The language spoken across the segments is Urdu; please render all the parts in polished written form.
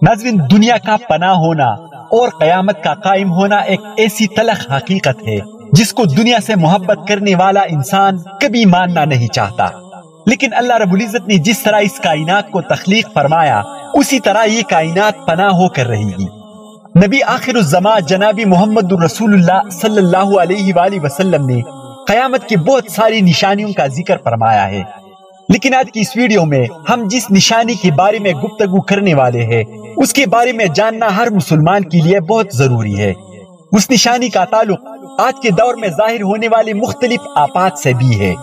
ناظرین، دنیا کا پناہ ہونا اور قیامت کا قائم ہونا ایک ایسی تلخ حقیقت ہے جس کو دنیا سے محبت کرنے والا انسان کبھی ماننا نہیں چاہتا، لیکن اللہ رب العزت نے جس طرح اس کائنات کو تخلیق فرمایا اسی طرح یہ کائنات پناہ ہو کر رہے گی۔ نبی آخر الزمان جناب محمد رسول اللہ صلی اللہ علیہ وآلہ وسلم نے قیامت کی بہت ساری نشانیوں کا ذکر فرمایا ہے، لیکن آج کی اس ویڈیو میں ہم جس نشانی کے بارے میں گفتگو کرنے والے ہیں اس کے بارے میں جاننا ہر مسلمان کے لیے بہت ضروری ہے۔ اس نشانی کا تعلق آج کے دور میں ظاہر ہونے والے مختلف آفات سے بھی ہے۔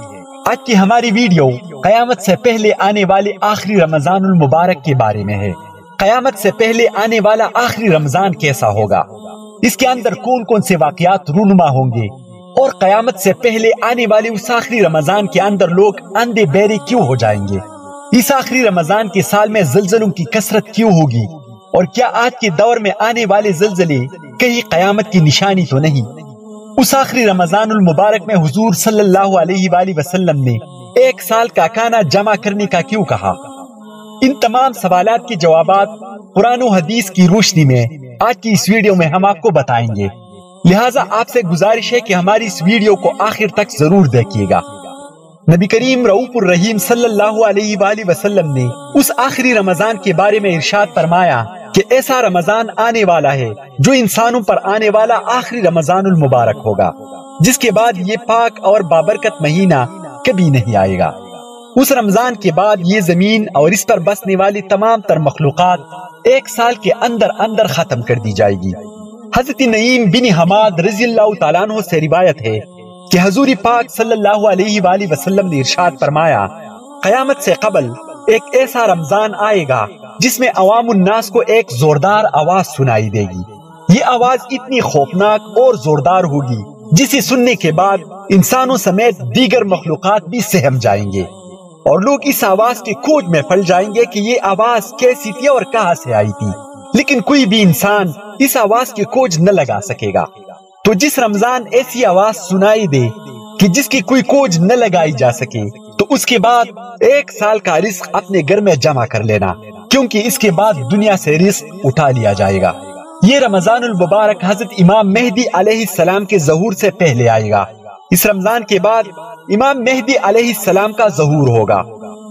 آج کی ہماری ویڈیو قیامت سے پہلے آنے والے آخری رمضان المبارک کے بارے میں ہے۔ قیامت سے پہلے آنے والا آخری رمضان کیسا ہوگا، اس کے اندر کون کون سے واقعات رونما ہوں گے، اور قیامت سے پہلے آنے والے اس آخری رمضان کے اندر لوگ اندھے بہرے کیوں ہو جائیں گے، اس آخری رمضان کے سال میں زلزلوں کی کثرت کیوں ہوگی، اور کیا آج کے دور میں آنے والے زلزلے کہیں قیامت کی نشانی تو نہیں۔ اس آخری رمضان المبارک میں حضور صلی اللہ علیہ وآلہ وسلم نے ایک سال کا کھانا جمع کرنے کا کیوں کہا؟ ان تمام سوالات کے جوابات قرآن و حدیث کی روشنی میں آج کی اس ویڈیو میں ہم آپ کو بتائیں گے، لہٰذا آپ سے گزارش ہے کہ ہماری اس ویڈیو کو آخر تک ضرور دیکھیے گا۔ نبی کریم رؤوف الرحیم صلی اللہ علیہ وآلہ وسلم نے اس آخری رمضان کے بارے میں ارشاد فرمایا کہ ایسا رمضان آنے والا ہے جو انسانوں پر آنے والا آخری رمضان المبارک ہوگا، جس کے بعد یہ پاک اور بابرکت مہینہ کبھی نہیں آئے گا۔ اس رمضان کے بعد یہ زمین اور اس پر بسنے والی تمام تر مخلوقات ایک سال کے اندر اندر ختم کر دی جائے گی۔ حضرت نعیم بن حماد رضی اللہ تعالیٰ عنہ سے روایت ہے کہ حضور پاک صلی اللہ علیہ وآلہ وسلم نے ارشاد فرمایا، قیامت سے قبل ایک ایسا رمضان آئے گا جس میں عوام الناس کو ایک زوردار آواز سنائی دے گی۔ یہ آواز اتنی خوفناک اور زوردار ہوگی جسے سننے کے بعد انسانوں سمیت دیگر مخلوقات بھی سہم جائیں گے، اور لوگ اس آواز کے کھوج میں پھل جائیں گے کہ یہ آواز کیسی تھی اور کہاں سے آئی تھی، لیکن کوئی بھی انسان اس آواز کی کھوج نہ لگا سکے گا۔ تو جس رمضان ایسی آواز سنائی دے کہ جس کی کوئی کھوج نہ لگائی جا سکے، تو اس کے بعد ایک سال کا رزق اپنے گھر میں جمع کر لینا، کیونکہ اس کے بعد دنیا سے رزق اٹھا لیا جائے گا۔ یہ رمضان المبارک حضرت امام مہدی علیہ السلام کے ظہور سے پہلے آئے گا۔ اس رمضان کے بعد امام مہدی علیہ السلام کا ظہور ہوگا۔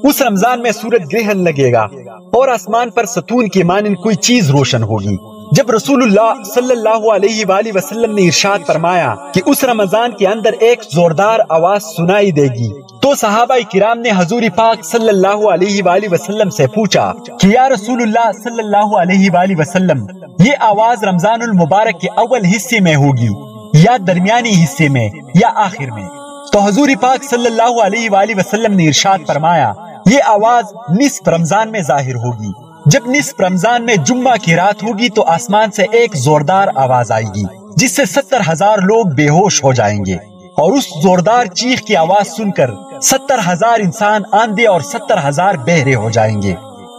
اس رمضان میں سورج گرہن لگے گا اور آسمان پر ستون کے مانند کوئی چیز روشن ہوگی۔ جب رسول اللہ صلی اللہ علیہ وآلہ وسلم نے ارشاد فرمایا کہ اس رمضان کے اندر ایک زوردار آواز سنائی دے گی، تو صحابہ کرام نے حضور پاک صلی اللہ علیہ وآلہ وسلم سے پوچھا کہ یا رسول اللہ صلی اللہ علیہ وآلہ وسلم، یہ آواز رمضان المبارک کے اول حصے میں ہوگی یا درمیانی حصے میں یا آخر میں؟ تو حضور پاک صلی اللہ علیہ وآلہ وسلم نے ارشاد فرمایا، یہ آواز نصف رمضان میں ظاہر ہوگی۔ جب نصف رمضان میں جمعہ کی رات ہوگی تو آسمان سے ایک زوردار آواز آئے گی جس سے 70,000 لوگ بے ہوش ہو جائیں گے، اور اس زوردار چیخ کی آواز سن کر 70,000 انسان آندھے اور 70,000 بہرے ہو جائیں گے،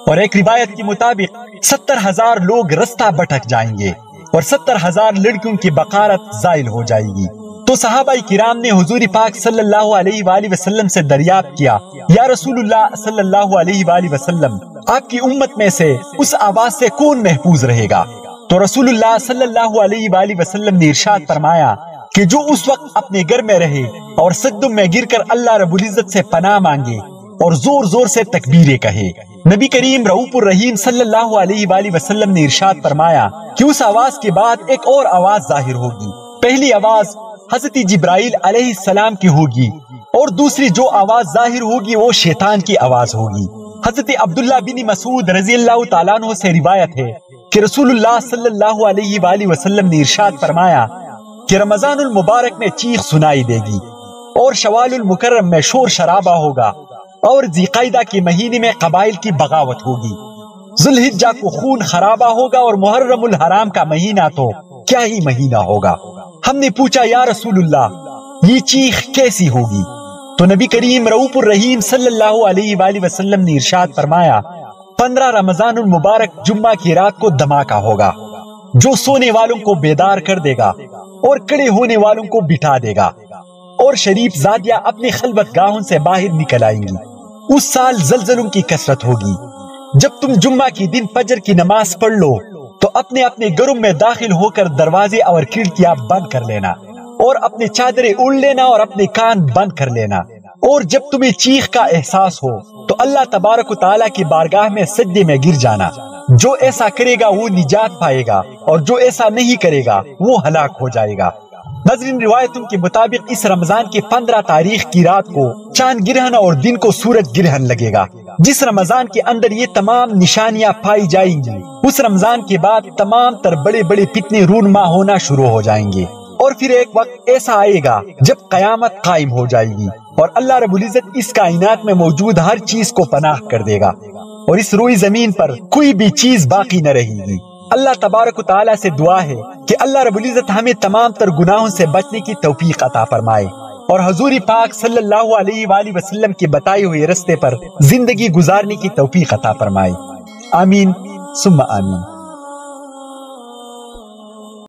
اور ایک روایت کے مطابق 70,000 لوگ رستہ بھٹک جائیں گے، اور 70,000 لڑکیوں کی بقارت زائل ہو جائے گی۔ تو صحابہ کرام نے حضور پاک صلی اللہ علیہ وآلہ وسلم سے دریافت کیا، یا رسول اللہ صلی اللہ علیہ وآلہ وسلم، آپ کی امت میں سے اس آواز سے کون محفوظ رہے گا؟ تو رسول اللہ صلی اللہ علیہ وآلہ وسلم نے ارشاد فرمایا کہ جو اس وقت اپنے گھر میں رہے اور سجدوں میں گر کر اللہ رب العزت سے پناہ مانگے اور زور زور سے تکبیریں کہے۔ نبی کریم رؤوف الرحیم صلی اللہ علیہ وآلہ وسلم نے ارشاد فرمایا کہ اس آواز کے بعد ایک اور آواز ظاہر ہوگی۔ پہلی آواز حضرت جبرائیل علیہ السلام کی ہوگی، اور دوسری جو آواز ظاہر ہوگی وہ شیطان کی آواز ہوگی۔ حضرت عبداللہ بن مسعود رضی اللہ تعالیٰ عنہ سے روایت ہے کہ رسول اللہ صلی اللہ علیہ وآلہ وسلم نے ارشاد فرمایا کہ رمضان المبارک میں چیخ سنائی دے گی، اور شوال المکرم میں شور شرابہ ہوگا، اور ذی قعدہ کے مہینے میں قبائل کی بغاوت ہوگی، ذوالحجہ کو خون خرابہ ہوگا، اور محرم الحرام کا مہینہ تو کیا ہی مہینہ ہوگا۔ ہم نے پوچھا یا رسول اللہ یہ چیخ کیسی ہوگی؟ تو نبی کریم رؤوف الرحیم صلی اللہ علیہ وآلہ وسلم نے ارشاد فرمایا، 15 رمضان المبارک جمعہ کی رات کو دھماکہ ہوگا جو سونے والوں کو بیدار کر دے گا اور کھڑے ہونے والوں کو بٹھا دے گا، اور شریف زادیاں اپنی خلوت گاہوں سے باہر نکل آئیں گی۔ اس سال زلزلوں کی کثرت ہوگی، جب تم جمعہ کی دن فجر کی نماز پڑھ لو تو اپنے اپنے گھروں میں داخل ہو کر دروازے اور کھڑکیاں بند کر لینا، اور اپنے چادریں اوڑھ لینا اور اپنے کان بند کر لینا، اور جب تمہیں چیخ کا احساس ہو تو اللہ تبارک و تعالیٰ کی بارگاہ میں سجدے میں گر جانا۔ جو ایسا کرے گا وہ نجات پائے گا، اور جو ایسا نہیں کرے گا وہ ہلاک ہو جائے گا۔ ناظرین، روایتوں کے مطابق اس رمضان کی 15 تاریخ کی رات کو چاند گرہن اور دن کو سورج گرہن لگے گا۔ جس رمضان کے اندر یہ تمام نشانیاں پائی جائیں گی، اس رمضان کے بعد تمام تر بڑے بڑے فتنے رونما ہونا شروع ہو جائیں گے، اور پھر ایک وقت ایسا آئے گا جب قیامت قائم ہو جائے گی اور اللہ رب العزت اس کائنات میں موجود ہر چیز کو پناہ کر دے گا، اور اس روئی زمین پر کوئی بھی چیز باقی نہ رہے گی۔ اللہ تبارک و تعالیٰ سے دعا ہے کہ اللہ رب العزت ہمیں تمام تر گناہوں سے بچنے کی توفیق عطا فرمائے، اور حضور پاک صلی اللہ علیہ وآلہ وسلم کے بتائے ہوئے رستے پر زندگی گزارنے کی توفیق عطا فرمائے۔ آمین ثم آمین۔